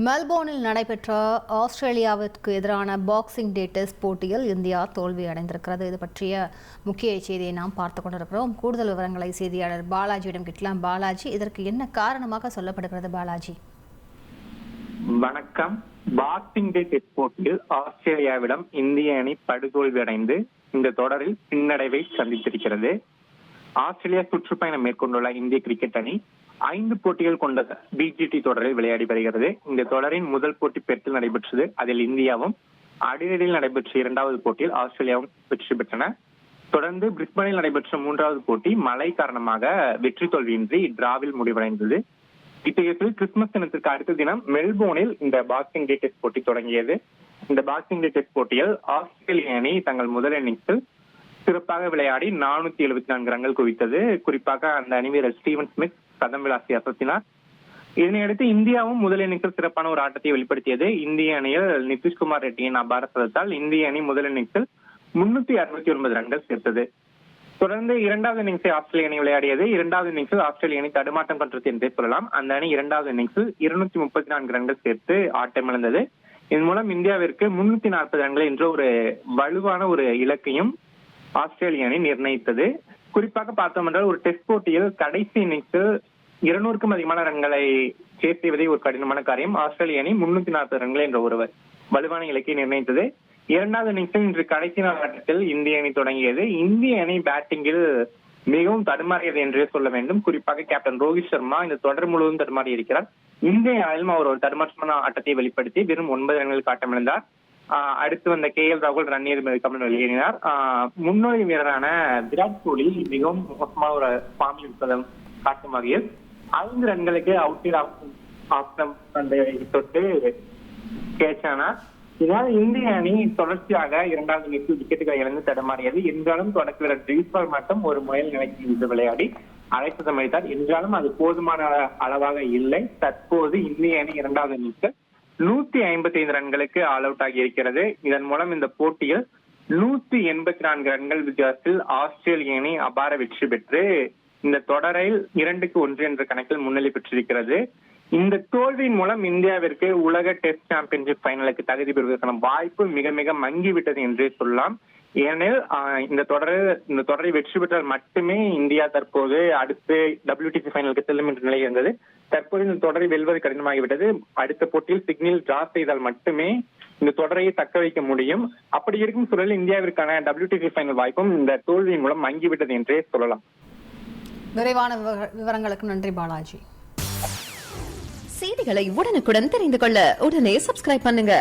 மெல்போர்னில் நடைபெற்ற ஆஸ்திரேலியாவிற்கு எதிரான பாக்ஸிங் டே டெஸ்ட் போட்டியில் இந்தியா தோல்வி அடைந்திருக்கிறது. இது பற்றிய முக்கிய செய்தியை நாம் பார்த்துக் கொண்டிருக்கிறோம். கூடுதல் விவரங்களை செய்தியாளர் பாலாஜியிடம் கேட்கலாம். பாலாஜி, இதற்கு என்ன காரணமாக சொல்லப்படுகிறது? பாலாஜி வணக்கம். பாக்ஸிங் டே டெஸ்ட் போட்டியில் ஆஸ்திரேலியாவிடம் இந்திய அணி படுதோல்வி அடைந்து இந்த தொடரில் பின்னடைவை சந்தித்திருக்கிறது. ஆஸ்திரேலியா சுற்றுப்பயணம் மேற்கொண்டுள்ள இந்திய கிரிக்கெட் அணி 5 போட்டிகள் கொண்ட பிஜிடி தொடரில் விளையாடி வருகிறது. இந்த தொடரின் முதல் போட்டி பெர்த்தில் நடைபெற்றது. அதில் இந்தியாவும், அடிலைடில் நடைபெற்ற 2வது போட்டியில் ஆஸ்திரேலியாவும் வெற்றி பெற்றன. தொடர்ந்து பிரிஸ்பனில் நடைபெற்ற 3வது போட்டி மழை காரணமாக வெற்றி தோல்வியின்றி டிராவில் முடிவடைந்தது. இத்தகைய கிறிஸ்துமஸ் தினத்திற்கு அடுத்த தினம் மெல்போர்னில் இந்த பாக்ஸிங் டே டெஸ்ட் போட்டி தொடங்கியது. இந்த பாக்ஸிங் டே டெஸ்ட் போட்டியில் ஆஸ்திரேலிய அணி தங்கள் முதல் இன்னிங்ஸில் சிறப்பாக விளையாடி 474 ரன்கள் குவித்தது. குறிப்பாக அந்த அணி வீரர் ஸ்டீவன் ஸ்மித் சதம் விளாசி அசத்தினார். இதனையடுத்து இந்தியாவும் முதல் இன்னிங்ஸில் சிறப்பான ஒரு ஆட்டத்தை வெளிப்படுத்தியது. இந்திய அணியில் நிதிஷ்குமார் ரெட்டியின் அபார சதத்தால் இந்திய அணி முதல் இன்னிங்ஸில் 369 ரன்கள் சேர்த்தது. தொடர்ந்து 2வது இன்னிங்ஸை ஆஸ்திரேலிய அணி விளையாடியது. 2வது இன்னிங்ஸில் ஆஸ்திரேலிய அணி தடுமாற்றம் கண்டது என்றே சொல்லலாம். அந்த அணி 2வது இன்னிங்ஸில் 234 ரன்கள் சேர்த்து ஆட்டமிழந்தது. இதன் மூலம் இந்தியாவிற்கு 340 ரன்கள் என்ற ஒரு வலுவான ஒரு இலக்கையும் ஆஸ்திரேலிய அணி நிர்ணயித்தது. குறிப்பாக பார்த்தோம் என்றால் ஒரு டெஸ்ட் போட்டியில் கடைசி இன்னிங்ஸில் 200க்கும் அதிகமான ரன்களை சேர்த்துவதே ஒரு கடினமான காரியம். ஆஸ்திரேலிய அணி 340 ரன்கள் என்ற ஒரு வலுவான இலக்கை நிர்ணயித்தது. 2வது இன்னிங்ஸில் இன்று கடைசி நாள் ஆட்டத்தில் இந்திய அணி தொடங்கியது. இந்திய அணி பேட்டிங்கில் மிகவும் தடுமாறியது என்றே சொல்ல வேண்டும். குறிப்பாக கேப்டன் ரோஹித் சர்மா இந்த தொடர் முழுவதும் தடுமாறி இருக்கிறார். இந்திய அணியிலும் அவர் ஒரு தடுமாற்றமான ஆட்டத்தை வெளிப்படுத்தி வெறும் 9 ரன்கள் காட்டமிழந்தார். அடுத்து வந்த KL ராகுல் ரன் ஏதும் வெளியேறினார். முன்னோடி வீரரான விராட் கோலி மிகவும் மோசமான ஒரு ஃபார்மில் இருப்பதும் காட்டும் வகையில் 5 ரன்களுக்கு தொட்டு கேட்சானார். இதனால் இந்திய அணி தொடர்ச்சியாக 2வது இன்னிங்ஸில் விக்கெட்டுகளை இழந்து தடுமாறியது. என்றாலும் தொடக்க வீரர் ஜெய்ஸ்வால் மட்டும் ஒரு முயல் நிலைக்கு விளையாடி அழைப்பு சமைத்தார். என்றாலும் அது போதுமான அளவாக இல்லை. தற்போது இந்திய அணி 2வது இன்னிங்ஸில் 155 ரன்களுக்கு ஆல் அவுட் ஆகி இருக்கிறது. இதன் மூலம் இந்த போட்டியில் 184 ரன்கள் வித்தியாசத்தில் ஆஸ்திரேலிய அணி அபார வெற்றி பெற்று இந்த தொடரில் 2-1 என்ற கணக்கில் முன்னிலை பெற்றிருக்கிறது. இந்த தோல்வியின் மூலம் இந்தியாவிற்கு உலக டெஸ்ட் சாம்பியன்ஷிப் ஃபைனலுக்கு தகுதி பெறுவதற்கான வாய்ப்பு மிக மிக மங்கிவிட்டது என்றே சொல்லலாம். ஏனெனில் இந்த தொடரை வெற்றி பெற்றால் மட்டுமே இந்தியா தற்போது அடுத்து WTC ஃபைனலுக்கு செல்லும் என்ற நிலை இருந்தது. தற்போது இந்த தொடரை வெல்வது கடினமாகிவிட்டது. அடுத்த போட்டியில் சிக்னல் டிரா செய்தால் மட்டுமே இந்த தொடரையை தக்க வைக்க முடியும். அப்படி இருக்கும் சூழலில் இந்தியாவிற்கான WTC ஃபைனல் வாய்ப்பும் இந்த தோல்வியின் மூலம் மங்கிவிட்டது என்றே சொல்லலாம். விரைவான விவரங்களுக்கு நன்றி பாலாஜி. செய்திகளை உடனுக்குடன் தெரிந்து கொள்ள உடனே சப்ஸ்கிரைப் பண்ணுங்க.